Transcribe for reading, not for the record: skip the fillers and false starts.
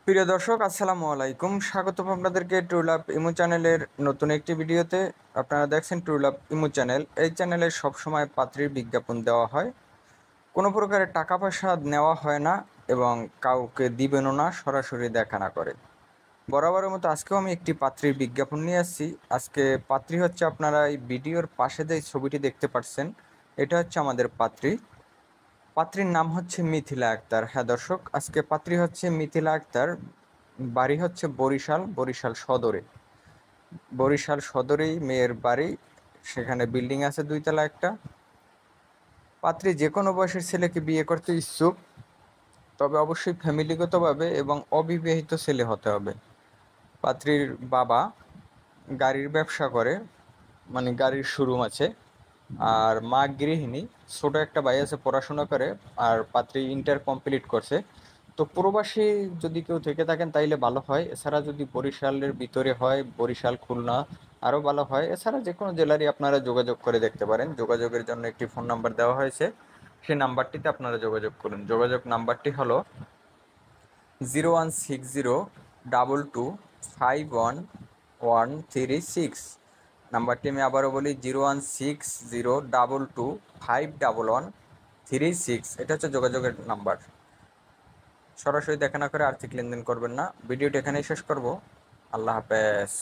প্রিয় দর্শক, আসসালামু আলাইকুম। স্বাগতম আপনাদেরকে ট্রুলাভ ইমো চ্যানেলের নতুন একটি ভিডিওতে। আপনারা দেখছেন ট্রুলাভ ইমো চ্যানেল। এই চ্যানেলে সবসময় পাত্রীর বিজ্ঞাপন দেওয়া হয়, কোনো প্রকারের টাকা পয়সা নেওয়া হয় না এবং কাউকে দিবেনও না, সরাসরি দেখা না করে। বরাবরের মতো আজকেও আমি একটি পাত্রীর বিজ্ঞাপন নিয়ে আসছি। আজকে পাত্রী হচ্ছে, আপনারা এই ভিডিওর পাশে যে ছবিটি দেখতে পাচ্ছেন, এটা হচ্ছে আমাদের পাত্রী। পাত্রীর নাম হচ্ছে মিথিলা আক্তার। হ্যাঁ দর্শক, আজকে পাত্রী হচ্ছে মিথিলা আক্তার। বাড়ি হচ্ছে বরিশাল সদরে। বরিশাল সদরেই মেয়ের বাড়ি। সেখানে বিল্ডিং আছে 2 তলা একটা। পাত্রী যে কোনো বয়সের ছেলেকে বিয়ে করতে ইচ্ছুক, তবে অবশ্যই ফ্যামিলিগতভাবে এবং অবিবাহিত ছেলে হতে হবে। পাত্রীর বাবা গাড়ির ব্যবসা করে, মানে গাড়ির শোরুম আছে। আর মা গৃহিণী, ছোট একটা ভাই আছে, পড়াশোনা করে। আর পাত্রী ইন্টার কমপ্লিট করছে। তো প্রবাসী যদি কেউ থেকে থাকেন তাইলে ভালো হয়। এছাড়া যদি বরিশালের ভিতরে হয়, বরিশাল খুলনা আরও ভালো হয়। এছাড়া যে কোনো জেলারই আপনারা যোগাযোগ করে দেখতে পারেন। যোগাযোগের জন্য একটি ফোন নাম্বার দেওয়া হয়েছে, সেই নাম্বারটিতে আপনারা যোগাযোগ করুন। যোগাযোগ নাম্বারটি হলো 016022511136। নাম্বারটি আমি আবারও বলি, 016022511136। এটা হচ্ছে যোগাযোগের নাম্বার। সরাসরি দেখা না করে আর্থিক লেনদেন করবেন না। ভিডিওটি এখানেই শেষ করব। আল্লাহ হাফেজ।